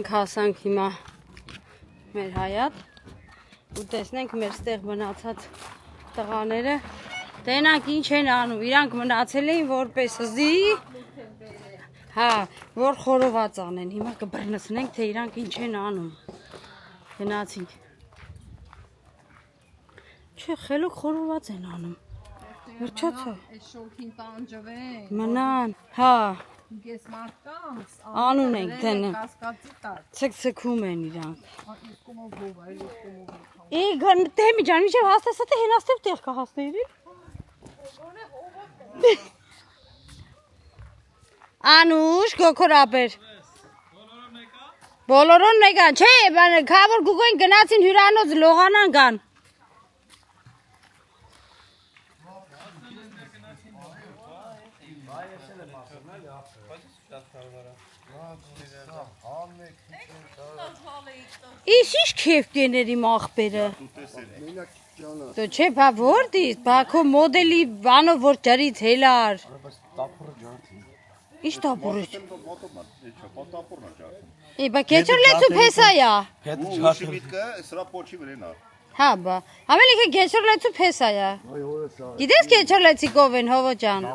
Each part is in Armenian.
Մենք հասանք հիմա մեր հայատ ու տեսնենք մեր ստեղ մնացած տղաները տենանք ինչ են անում, իրանք մնացել էին որպես հզի, հա, որ խորոված անեն, հիմա կբռնցնենք, թե իրանք ինչ են անում, գնացինք, չէ, խելոք խորոված են անում, վերջացա, մնան, հա, անուն ենք տենեն, ցկցքում են իրանք, դեմի ջան, միշև հաստեսա թե հենաստև տեղ կա հասնեիրին, Անուշ, գոքոր ապեր, բոլորոն նեկան, չէ, կավոր գուգոին գնացին հյուրանոց լողանան կան, Իշիշ քեվ կեներ իմ աղբերը, դո չէ, բա որդիս, բա քո մոդելի բանով որ ջրից հելար, Ինչ տապուրից, բա կեչր լեցու պեսայա, հա բա, համելիքը կեչր լեցու պեսայա, գիտես կեչր լեցի կով են հովո ճան,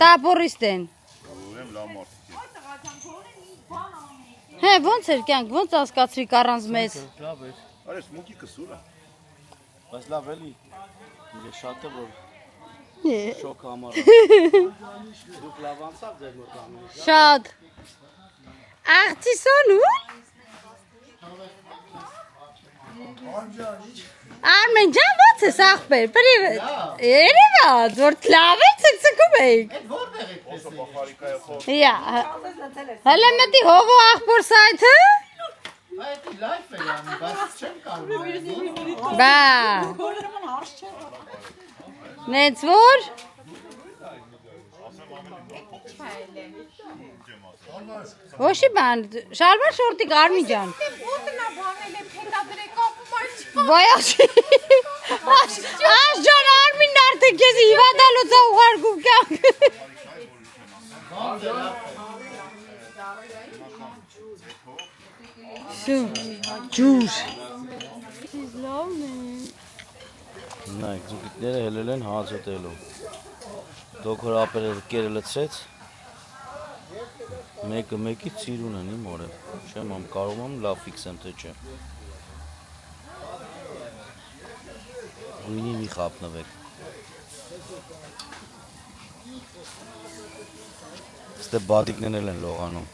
տապուրիստ են, Հե, ոնց էր կյանք, ոնց ասկացրիք առանց մեզ։ Արես մուկի կսուրա։ Բայց լավ էլի, շատ է որ շոկ համար։ Դուք լավ անցավ ձեր մոտ ամենից։ Շատ։ Աղջիսոնու։ Արմեն ջան, ոնց ես աղբեր, պրիվետ։ Երևաց, որ լավ է ցկցկում եք։ Յա, հələ մտի հովո աղբոր սայթը։ Այդ լայֆ է յանի, բայց չեմ կարող։ Բա։ Նենց որ։ Ոչի բան, շալվար շորտիկ Արմի ջան։ Բայաշի։ Աշ ջան Արմին արդեն քեզ հիվանդալուց է ուղարկում կյանք։ Ջուր։ Լավն է։ Նայք, ձուկիտները հելել են հացոտելով։ Դոքոր ապերը կերը լցրեց։ Մեկը մեկի ծիրուն են իմ օրը։ Չեմ ամ կարող եմ լավ ֆիքսեմ թե չէ։ Ույնի մի խապնվեք։ Ստե բադիկներն են լողանում։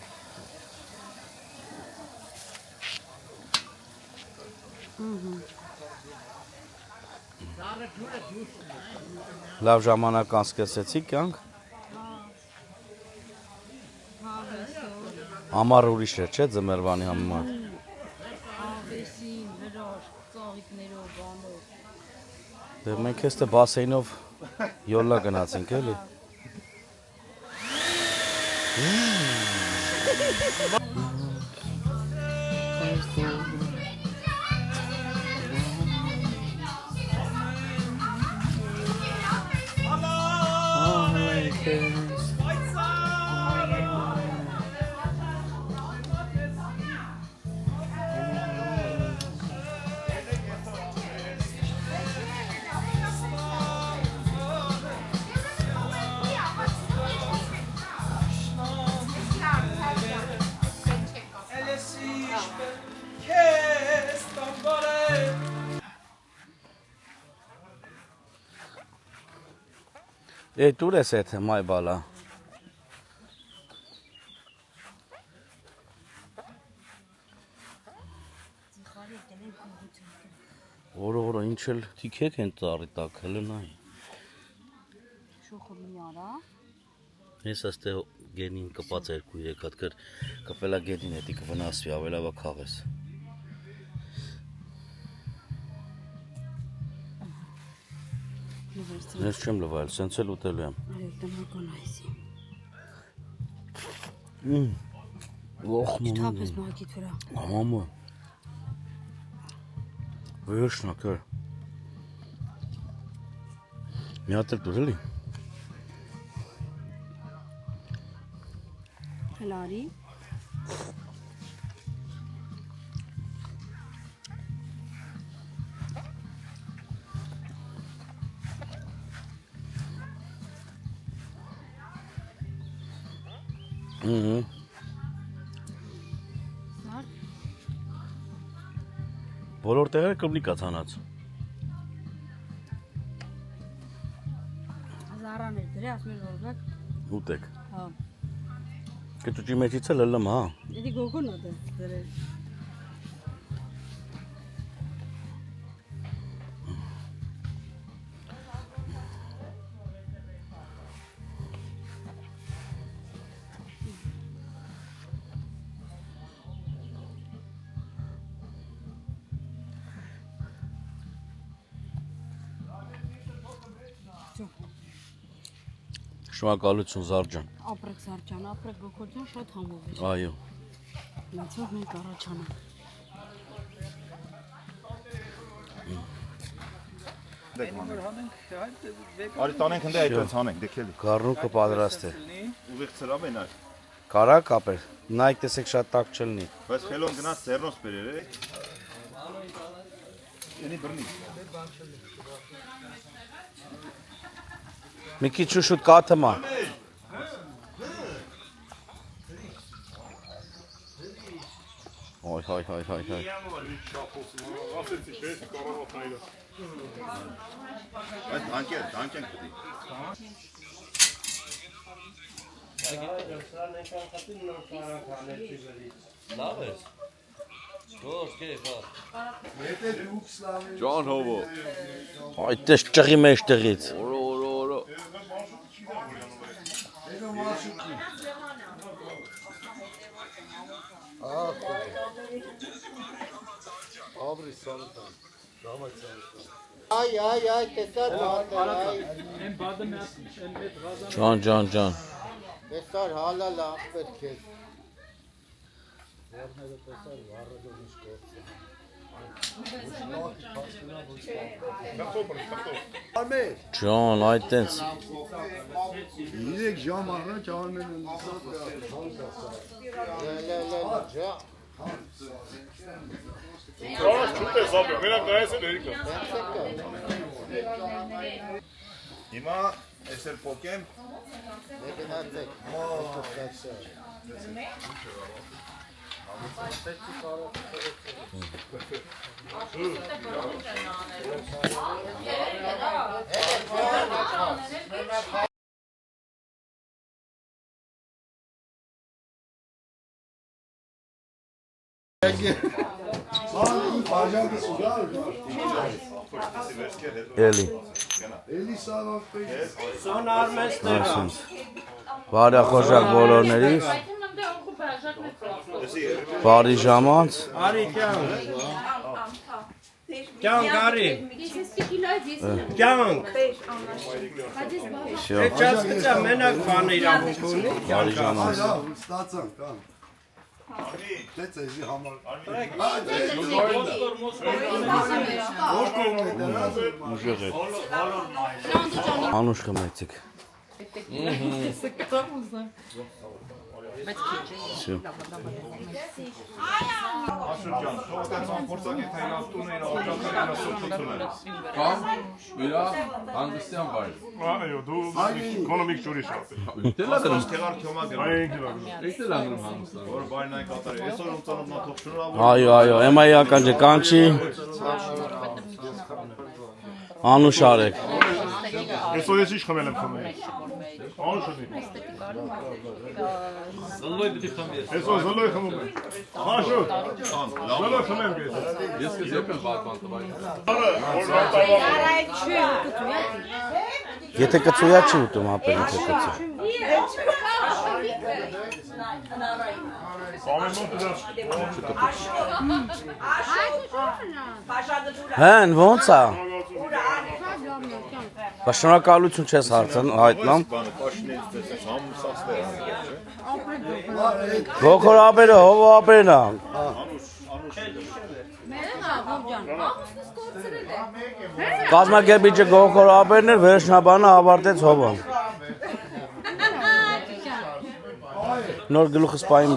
Լավ ժամանակ անցկացրեցիք կյանք։ Ամառ ուրիշ էր, չէ՞ ձմեռվանի համար։ Աղեսին, հրաշք, ծաղիկներով, բանով։ Դե մենք էստե բասեյնով յոլլա գնացինք էլի։ Ey, tu des et, mai bala. Օրը ինչ էլ թիքեք են ծառի տակ, հələ նայ։ Շուխը մի արա։ Ես աստե գենին կպած 2-3 հատ կր կպելա գետին հետի կվնասվի, ավելավա քաղես։ Ես չեմ լվայել, սենց էլ ուտելու եմ։ Տնական այսի։ Ոխ Չթափ ես մակիտ վրա։ Մամա։ Վերջնա կր։ Մի հատ էլ դուր էլի։ Հլարի։ Բոլոր տեղերը կլինի կացանած։ Զարաներ դրե, ասում էր որգակ։ Ուտեք։ Հա։ Կճուճի մեջից էլ լմ, հա։ Էդի գոգոն ա դրել։ Շնորհակալություն Զարջան։ Ապրեք Զարջան, ապրեք գոգոջան, շատ համով էր։ Այո։ Մացով մենք առաջանանք։ Արի տանենք ընդ այդպես հանենք, դեքելի։ Գառնուկը պատրաստ է։ Ուղիղ ծրավ են այ։ Կարա կապեր։ Նայք տեսեք շատ տակ չլինի։ Բայց խելոն գնաց ձեռնոց բերեր է։ Էնի բռնի։ Մի քիչ շուտ կաթմա։ Հայ։ Այդ անկեն պիտի։ Ջան հովո։ Այդտես ճղի մեջ տեղից։ Օրո։ Ay, tesar Ջան։ tesar halal afet kes. Ջան, այդտենց։ Yiyecek cam ara caminin ja. Հիմա էսել փոկեմ։ Էլի։ Բարի խոշակ բոլորներից։ Բարի ժամանց։ Կյանք արի։ Կյանք։ Всё։ Չասկիցա մենակ բանը իրավունք ունի։ Բարի ժամանց։ Ստացան կան։ Դեց էզի համար։ Ուժեղ է։ Անուշ խմեցիք։ Всё։ Կամ իրա հանգստյան վայր։ Այո, դու էկոնոմիկ ջուրի շատ։ Ուտելա դրում։ Թեղար քյոմա գնա։ Այն կիլոգրամ։ Էստելա դրում հանգստյան։ Որ բայն այն կատարի։ Այսօր ուսանում նա թող շնորհավոր։ Այո, էմայական ջե կանչի։ Անուշ արեք։ Այսօր ես ինչ խմել եմ խմել։ Անշուտի։ Զլոյ դի խմես։ Այսօր զլոյ խմում եմ։ Անշուտ։ Զլոյ խմեմ ես։ Ես կզեպեմ բակման տվայ։ Եթե կծույա չի ուտում ապել եթե կծու։ Հեն ոնց է։ Շնորհակալություն չես հայտնամ։ Գոքոր ապերը, հովո ապերն է։ Կազմակերպիչը Գոքոր ապերն էր, վերջնաբանը ավարտեց հովոն։ Նոր գլուխը սպայում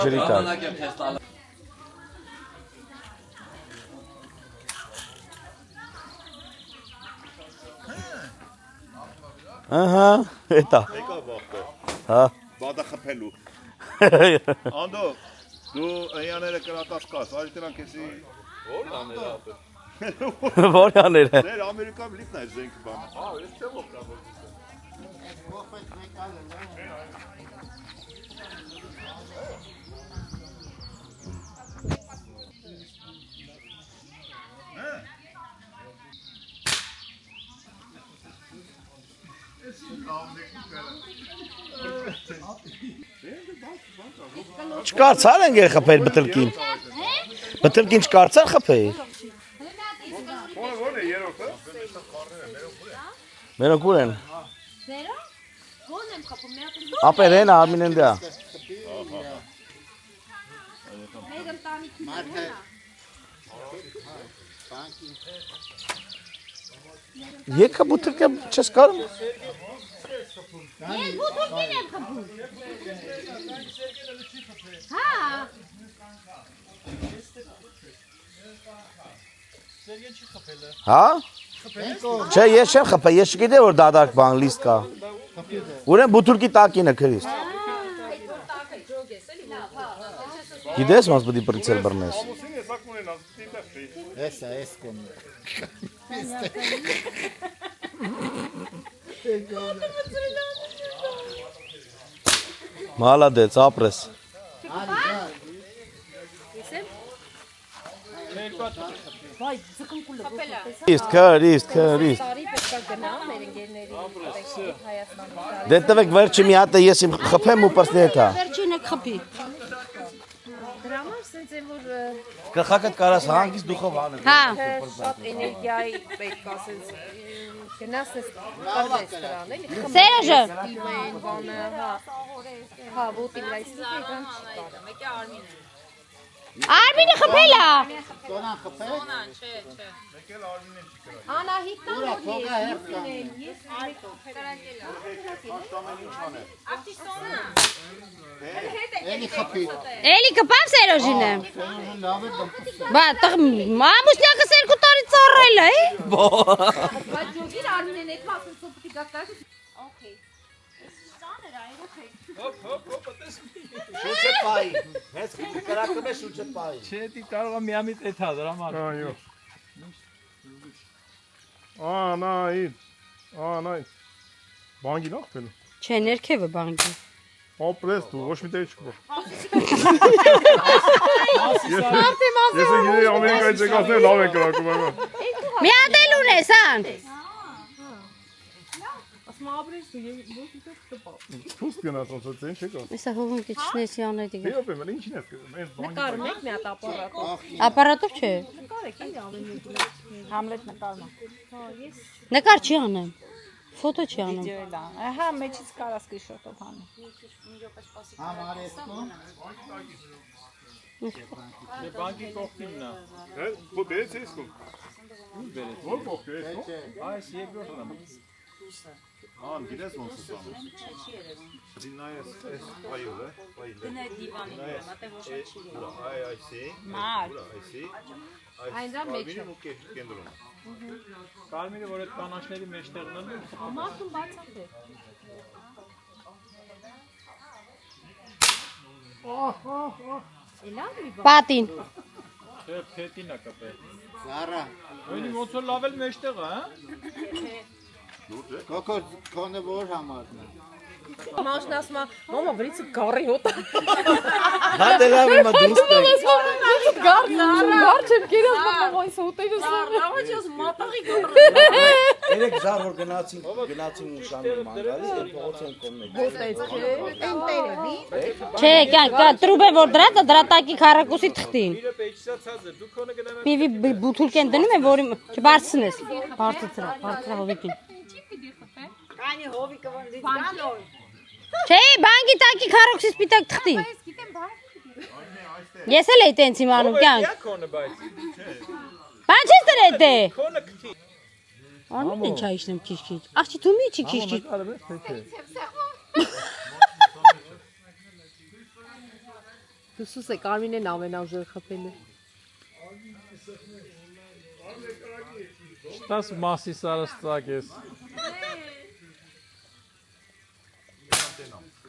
ջրի տակ։ Ահա, էտա։ Եկա բախտը։ Հա, Բադա խփելու։ Անդո, դու այնյաները կրատած կաս, այլ դրանք էսի Որյաները։ Դեր Ամերիկայում լիքն է զենք բանը։ Ես չեմ օգտագործել։ Չկարծար են խփել բտլկին։ Բտլկին չկարծար խփել։ Ո՞ր է երրորդը։ Մերոնք ուր են։ Զերո։ Ո՞ն եմ խփում, մի հատ։ Ապերեն Արմինեն դա։ Մեկ ընտանիքի Եկա բուտլկը չես կարում։ Ես բուտուկին եմ խփում։ Հա։ Հա? Չէ, ես չեմ խփել, ես չգիտեմ որ դադարք բան լիստ կա։ Ուրեմն բուտուլկի տակինը քրիստ։ Գիտես ոնց պետք է բրցել բռնես։ Էսա, էս կոմը։ Մալադեց, ապրես։ Քրիստ։ Դե տվեք վերջի մի հատ ես իմ խփեմ ու պրսնի հետա։ Վերջինը խփի։ Դրամա սենց է որ Գլխակդ կարաս հանգիստ դուխով անել։ Հա։ շատ էներգիայի պետք է սենց գնաս ես կարդես դրան էլի։ Սերոժը։ Տիմեն բանը, հա ոտի վրա իսկի կան չկար։ Մեկը Արմինը։ Արմինը խփել է։ Սոնան խփել։ Անահիտան որ ես Էլի խփի։ Էլի կպավ Սերոժինը։ Լավ է դու։ Բա մամուսնակը 2 տարի ծառայել է։ բայց ջոգիր Արմինեն այդ մասը սոպտի գակար։ Okay։ Շուչը պայի։ Հենց կրակում է շուչը պայի։ Չէ, դի կարող է միամիտ էթա դրա համար։ Այո։ Անայ։ Բանկի նախվել։ Չէ, ներքևը բանկի։ Ապրես դու, ոչ մի տեղ չկա։ Ես գիտեի Ամերիկայից եկածներ լավ են կրակում այո։ Մի հատ էլ ունես, ան։ Փուստ գնաց ոնց է ինչ եկա։ Եսա հողում քիչնեսի անեդի։ Եվ եմ, ինչին ես կրում, այս բանկի։ Նկար մեկ մի հատ ապարատով։ Ապարատով չէ։ Նկարեք էլի ավելի Համլետ նկարն է։ Նկար չի անեմ։ Ֆոտո չի անում։ Ահա մեջից կարա սկրինշոթով անի։ Համար էս կոմ։ Բանկի կողքինն է։ Հա, ու բերեց ես կոմ։ Ո՞ր կողք է ես կոմ։ Այս երկրորդն է։ Ան, գիտես ոնց է անում։ Դինայ էս այո, այո։ Դնե դիվանի վրա, մտե ոչ չի։ Այսի։ Մար։ Այսի։ Այն դա մեջը։ Ու կենդրոն։ Կարմիրը որ այդ կանաչների մեջտեղն է։ Մարդուն բացատրե։ Էլա մի բան։ Պատին։ Չէ, փետին է կապել։ Զարա։ Ոյնի ոնց որ լավ էլ մեջտեղը, հա։ Կոկո կոնը որ համարն է։ Մաշն ասում է, մամա վրիցը գարի հոտ։ Հա դե լավ է մա դուրս տեղ։ Գար չեմ կերած մամա այս հոտերը սա։ Աղաչս մատաղի գար։ Երեք զար որ գնացին ուշանում մանգալի, այդ փողոցեն կողմն է։ Հոտեց չէ։ Էնտերնի։ Չէ, կա տրուբը որ դրած է դրա տակի քառակուսի թղթին։ Իրը պեջսացած է։ Դու քոնը գնամ Պիվի բութուլկեն դնում են, որի չբարձնես։ Բարձրա հովիկին։ Չէ, բանկի տակի քառակուսի սպիտակ թղթին։ Ես էլ էի տենց իմանում կյանք։ քոնը բայց։ Բան չես դրել դե։ Քոնը քթի։ Արմեն ինչ այշնեմ քիչ-քիչ։ Աղջի դու մի չի քիչ-քիչ։ Դուսուս է Կարմինեն ամենաուժեղ խփել է։ Ստաս մասի սարստակ ես։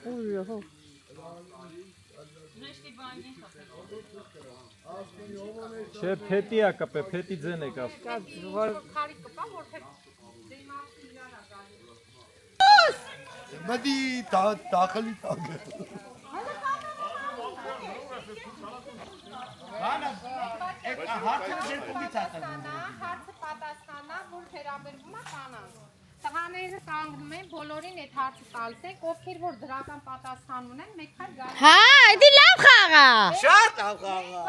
Ուժը հո։ Չէ, փետի է կպե, փետի ձեն եք ասում։ Քարի կպա, որ թե Մդի տախլի տագը։ հարցը պատասխանա, որ վերաբերվում է կանանց։ Տղաները կանգնում են, բոլորին այդ հարցը տալիս եք, ովքեր որ դրական պատասխան ունեն, մեկ քայլ գալիս։ Հա, դա լավ խաղ է։ Շատ աղաղա։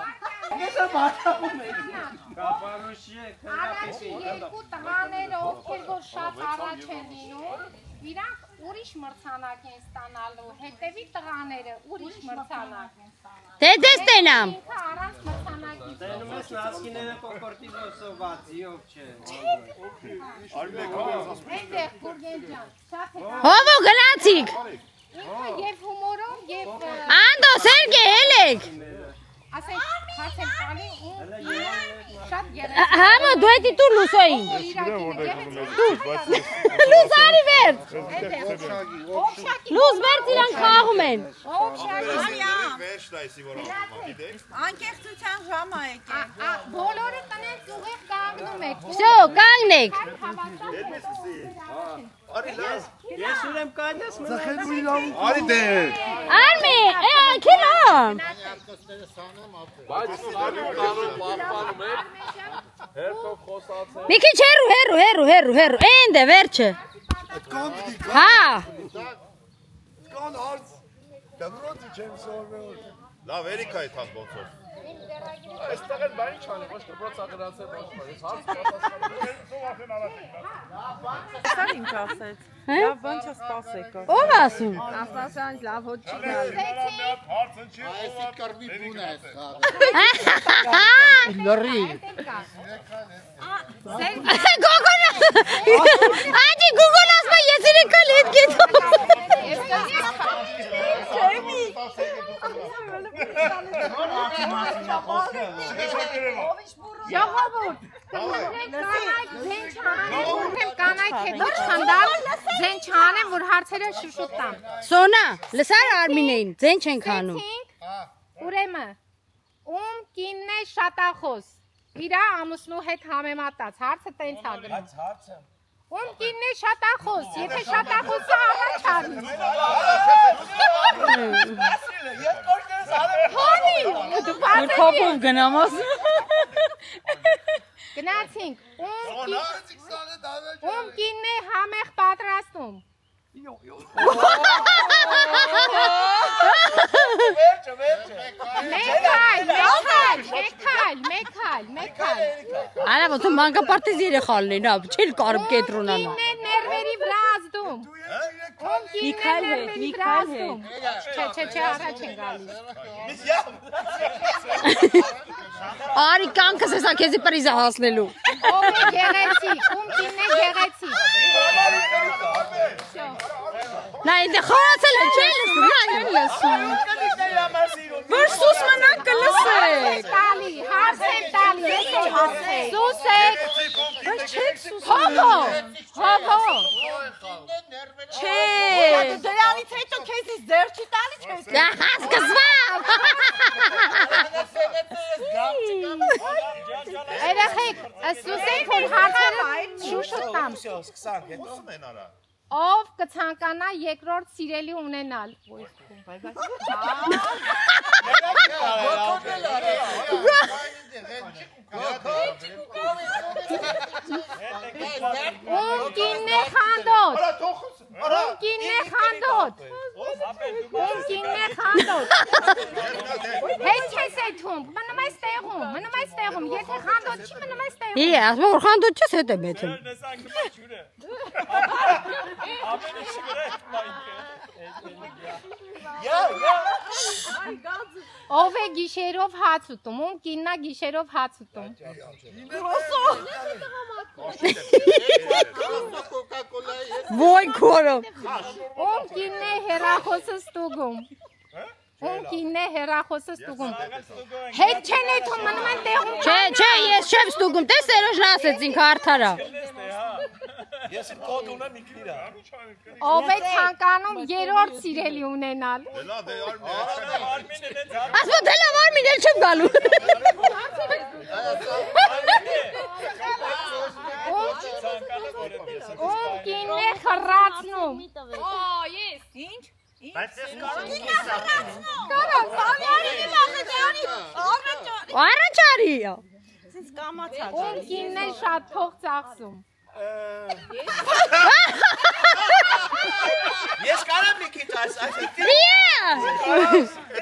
Առաջի երկու տղաները, ովքեր որ շատ առաջ են լինում, իրանք ուրիշ մրցանակ են ստանալու, հետևի տղաները ուրիշ մրցանակ են ստանալու։ Դե դες տենամ։ Ինքը առանց մրցանակի։ Դենում ես նասկիները կոկորտի ոսովածի ով չէ։ Այնտեղ Գուրգեն ջան, շատ հետաքրքիր։ Հովո գնացիք։ Ինքը եւ հումորով եւ Անդո Սերգե ելեք։ ասենք հարց եմ տալի ու շատ գեղեցիկ։ Համո դու էդի դու լուսոյին։ Լուսարի վերջ։ Լուս վերջ իրանք խաղում են։ Վերջ դայսի որ գիտեք։ Անկեղծության ժամ է եկել։ Բոլորը տնից ուղիղ կանգնում եք։ Всё, կանգնեք։ Ես ուրեմ կանես Արի դե։ Արմի, քիլոն։ Մի քիչ հեռու, էնդ է վերջը։ Հա։ Կան հարց։ Դրոցի չեմ սորվել։ Լավ, երիք այդ հան ոնցով։ Այստեղ էլ բանի չանի, ոչ դպրոց ագրացել ոչ բայց հարց պատասխանում սովախեն առաջ։ Սա ինչ ասեց։ Լավ բան չսպասեք։ Ո՞վ ասում։ Ասասան լավ հոտ չի գալ։ Հարցն չի Այսի կրվի բուն է խաղը։ Լրի։ Գոգոնը։ Աջի Google ասում ես իրեն կալ հետ գետում։ Ժողովուրդ, կանայք հետ ոչ խնդալ, ձեն չանեմ, որ հարցերը շուշուտ տամ։ Սոնա, լսար Արմինեին, ձեն չենք անում։ Ուրեմն, ում կինն է շատախոս, իրա ամուսնու հետ համեմատած, հարցը տենց ա գրում։ Ում կինն է շատախոս, եթե շատախոսը առաջ արի։ Հոնի, դու Քոփով գնամ ասում։ Գնացինք, ում կինն է համեղ պատրաստում։ Մեկ այլ։ Արա ոնց մանկապարտեզ երեխան լինա, չել կարում կետրոնանա։ Կինն է ներվերի վրա ազդում։ Միքայել հետ։ Չէ, առաջ են գալիս։ Արի կանքս էսա քեզի պրիզը հասնելու։ Ով է գեղեցիկ, ում կինն է գեղեցիկ։ Նա ինձ խորացել է, չէ լսում, նա իրեն լսում։ Որ սուս մնակ կլսեք։ Հարց եմ տալի, ես եմ հասցել։ Սուսեք։ Բայց չեք սուս։ Հովո։ Չէ։ Դրանից հետո քեզից ձեր չի տալի չես։ Դա հասկացավ։ Երեխեք, սուսեք, որ հարցերը շուշուտ տամ։ Ով կցանկանա երկրորդ սիրելի ունենալ։ Ում կինն է խանդոտ։ Հետ չես էթում, մնում այս տեղում, եթե խանդոտ չի, մնում այս տեղում։ Է, ասում որ խանդոտ չես հետ եմ եթում։ Ով է գիշերով հաց ուտում, ում կիննա գիշերով հաց ուտում։ Ոյ քորո։ Ում կինն է հեռախոսը ստուգում։ Ում կինն է հերախոսը ստուգում։ Հետ չեն եթում մնում են տեղում։ Չէ, ես չեմ ստուգում, տես Սերոժն ասեց ինքը արդարա։ Ես իմ կոդ ունեմ ինքնիրա։ Ով է ցանկանում երրորդ սիրելի ունենալ։ Ասում դե լավ Արմին էլ չեմ գալու։ Ում կինն է խռացնում։ Ես, ինչ։ Բայց ես կարող եմ Առաջարի։ Ում կինն է շատ փող ծախսում։ Ես կարամ մի քիչ այս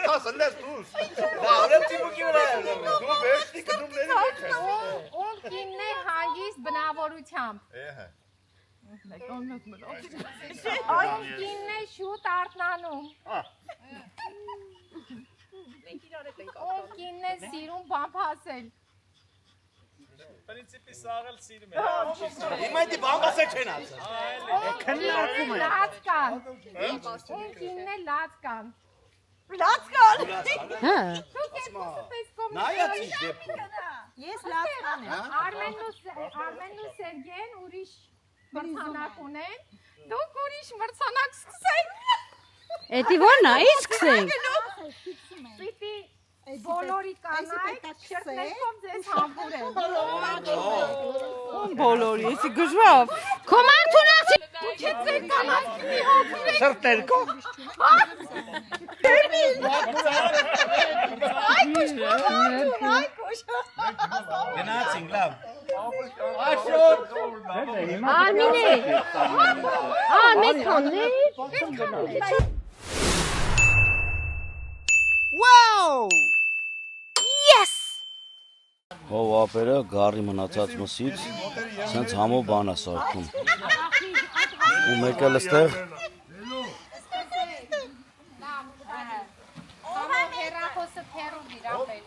Դա սնես դուս։ Դա օրեմ տիպուկի վրա եմ։ Դու վերջնի կդումների մեջ ես։ Ում կինն է հանգիստ բնավորությամբ։ Ում կինն է շուտ արթնանում։ Ում կինն է սիրում բամփասել։ Պրինցիպի սաղել սիրում է։ Հիմա դի բամբասը չեն ասել։ Ում կինն է լացկան։ Ում կինն է լացկան։ Հա։ Նայած ինչ դեպքում։ Ես լացկան եմ։ Արմենն ու Սերգեն ուրիշ մրցանակ ունեն։ Դուք ուրիշ մրցանակ սկսեք։ Էդի ո՞րն է, իսկ սկսենք։ Պիտի բոլորի կանայք շրտներով ձեզ համբուրեն։ Բոլորի, էսի գժվավ։ Քո մարդուն ասի։ Դուք եք ձեր կանայք մի հոգիրեք։ Շրտերկով։ Գնացինք լավ։ Արմինե։ Մեծ քոննե։ Հով ապերը գարի մնացած մսից սենց համով բան է սարքում։ Ու մեկ էլ ստեղ Հերախոսը թերու վիրապետ։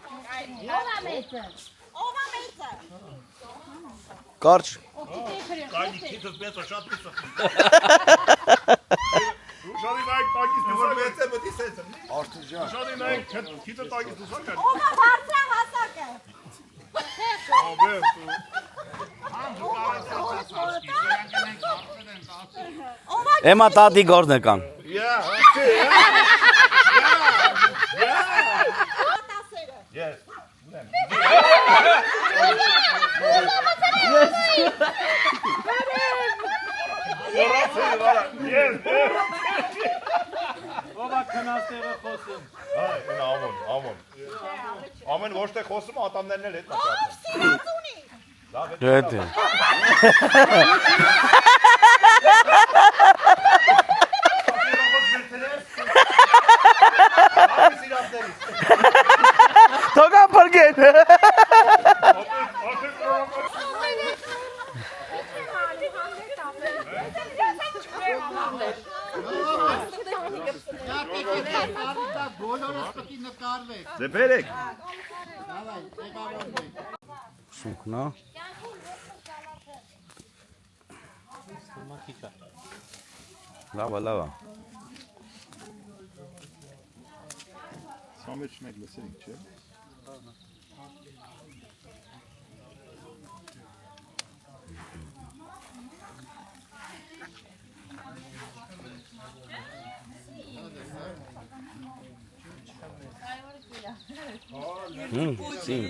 կարճ Կայնի քիթս մեծ շատ պիսը։ Ուշանի նայք տակից դուսա մեծ է մտի սեցը։ Արտուժան։ Ուշանի նայք քիթը տակից դուսա կար։ Ո՞վ բարձր հասակ է։ Աբե։ Էմա տատի գորն եկան։ Yes. Ո՞վ է քնած տեղը խոսում։ Այն ամոն։ Ամեն ոչ թե խոսում ատամներն էլ հետ նկատում։ Դե։ Թողա փրկեն։ Բոլորս պիտի նկարվեք։ Դե բերեք։ Շունքնա։ Լավ։ Սա մեջ մեկ լսենք, չէ՞։ Սին։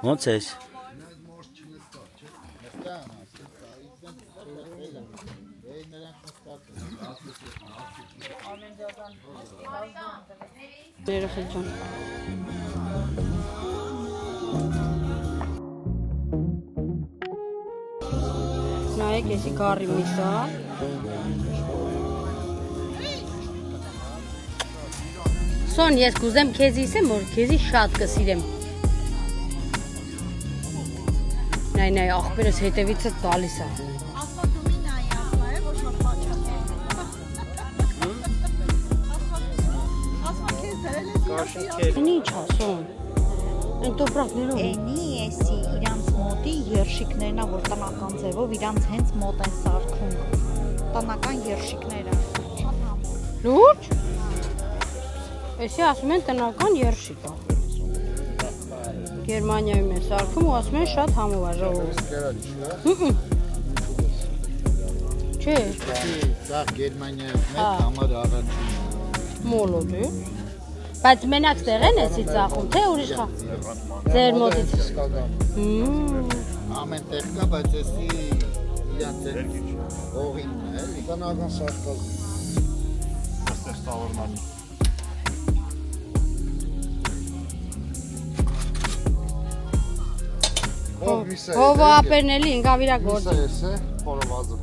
Ոնց ես։ Երեխեք ջան։ Նայեք, էսի գարի միսա։ Սոն, ես կուզեմ քեզ իսեմ, որ քեզի շատ կսիրեմ։ Նայ, աղբերս հետևիցը տալիս է։ Ասфальտումի նայ, ասա է, ոչ որ պաչա։ Ասфальտ քեզ դրել ես։ Ինչ ասում։ Այն տոպրակներով։ Էնի էսի իրանց մոտի երշիկներն ա, որ տնական ձևով իրանց հենց մոտ են սարքում։ Տնական երշիկները։ Շատ համով։ Լուրջ։ Էսի ասում են տնական երշիկ է։ Գերմանիայում են սարքում ու ասում են շատ համով է ժողովուրդ։ Չէ։ Դա Գերմանիայում մեկ համար առաջին։ Մոլոդի։ Բայց մենակ ստեղ են էսի ծախում, թե ուրիշ խա։ Ձեր մոտից։ Ամեն տեղ կա, բայց էսի իրանց հողինն է, էլի։ Տնական սարքազմ։ Այստեղ ստավորնալ։ Հովը ապերնելի ինգավ իրա գործ։ Միսա ես է, խորովածը։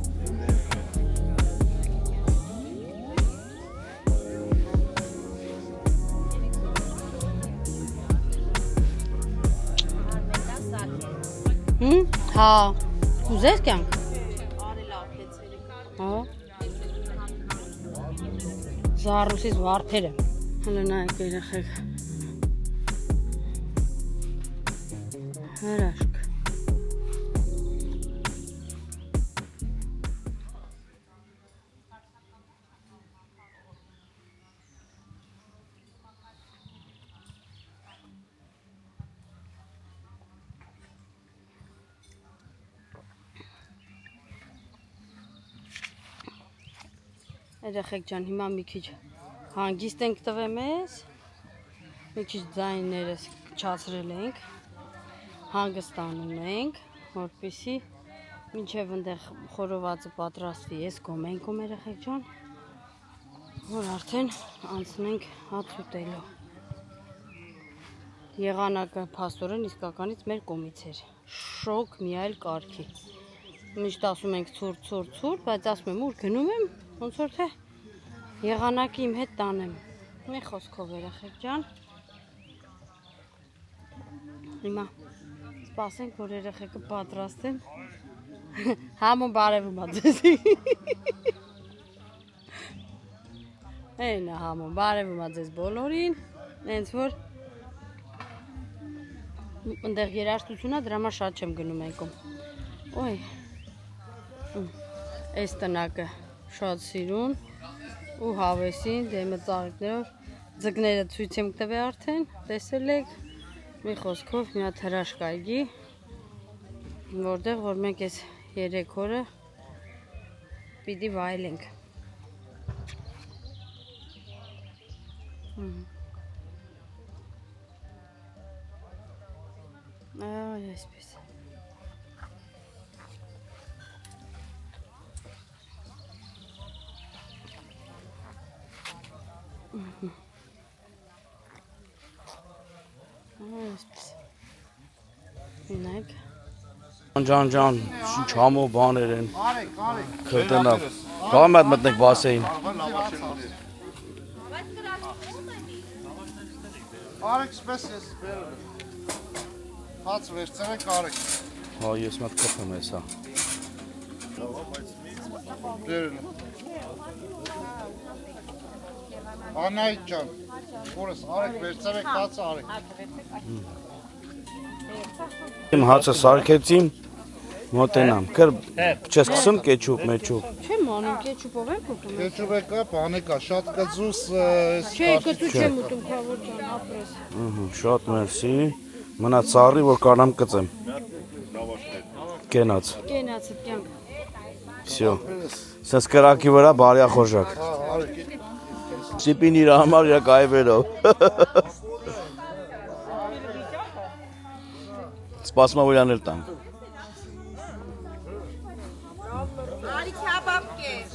Հա, ուզես կյանք։ Հա։ Զարուսից վարդերը։ Հələ նայեք երեխեք։ Հրաշք։ Երեխեք ջան, հիմա մի քիչ հանգիստ ենք տվել մեզ, մի քիչ ձայներս չացրել ենք, հանգստանում ենք, որպեսզի մինչև ընդեղ խորովածը պատրաստվի, ես կոմենք ում երեխեք ջան, որ արդեն անցնենք հաց ուտելու։ Եղանակը փաստորեն իսկականից մեր կողմից էր, շոկ մի այլ կարգի։ Միշտ ասում ենք ցուրտ, բայց ասում եմ ուր գնում եմ, ոնց որ թե եղանակի իմ հետ տանեմ։ Մի խոսքով երեխեք ջան։ Հիմա սպասենք, որ երեխեքը պատրաստեն։ Համոն բարևում ա ձեզի։ Էն է համոն բարևում ա ձեզ բոլորին։ Հենց որ ընդեղ երաժշտությունա դրա համար շատ չեմ գնում եկում։ Ոյ։ Այս տնակը շատ սիրուն ու հավեսին դեմը ծաղիկներով ձկները ցույց եմ տվել արդեն, տեսել եք, մի խոսքով մի հատ հրաշք այգի, որտեղ որ մենք այս 3 օրը պիտի վայելենք։ Այ այսպես։ Ջան, ինչ համով բաներ են։ Քրտնավ։ Կամ այդ մտնեք բասեին։ Արեք սպես ես բերել։ Հաց վերցրեք արեք։ Հա, ես մատ կփեմ էսա։ Բերել։ Անայդ ջան, որս արեք վերցրեք հացը արեք։ Իմ հացը սարքեցին, մոտենամ։ Կր չես խսում կեչուպ, մեչուպ։ Չեմ անում, կեչուպով եմ ուտում։ Կեչուպը կա, բանը կա, շատ կծուս Չէ, կծու չեմ ուտում, քավոր ջան, ապրես։ Շատ մերսի։ Մնա ծառի, որ կանամ կծեմ։ Կենաց։ Կենացդ կյանք։ Всё։ Սենց կրակի վրա բարյա խոժակ։ Սիպին իր համար իր կայվերով։ Սպասում եմ, որ իրանել տամ։ Արի քաբաբ կեր։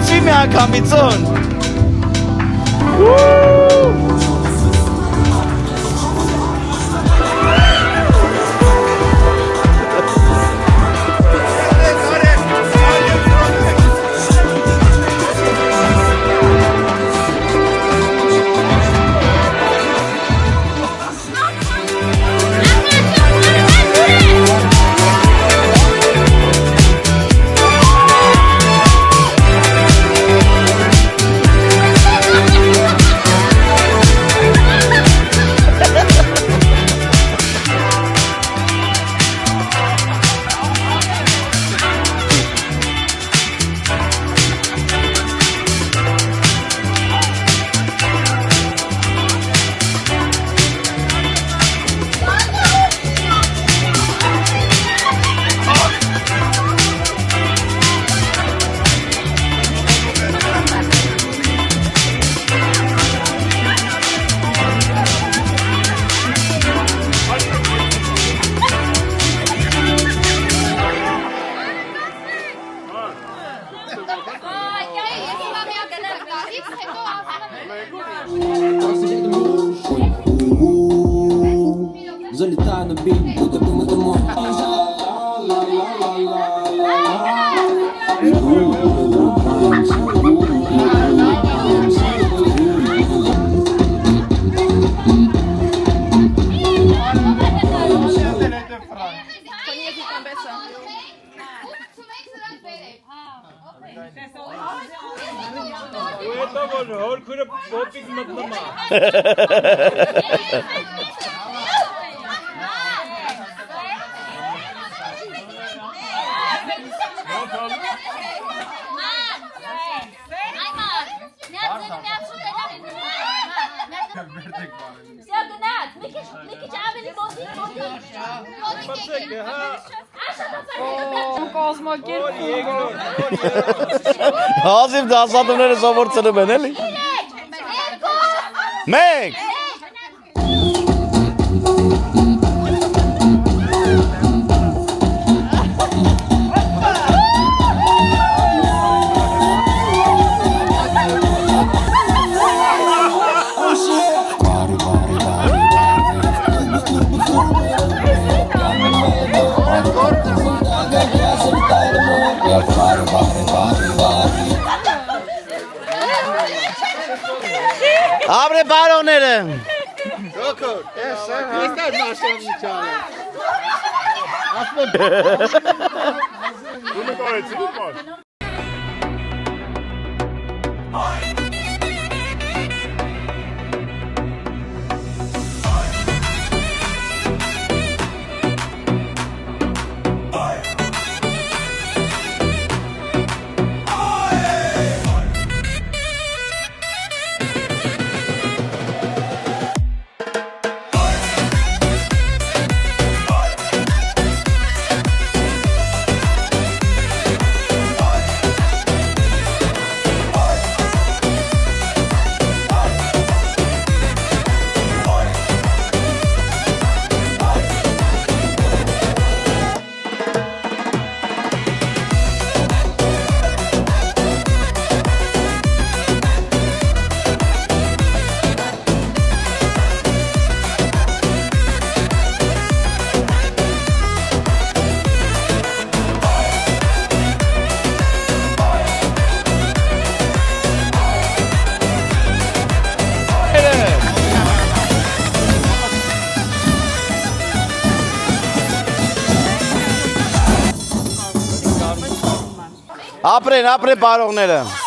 Հեչի մի անգամիցոն։ Залетай на бит, будто бы мы домой. Это вот хор попик мտնама։ Հազիվ դասատուները սովորցնում են էլի։ Մենք Ապրե բարոները։ Դոկտոր, այստեղ մասոնի չարը։ Դու մտարեցի բան։ Ապրեն, ապրեն բարողները։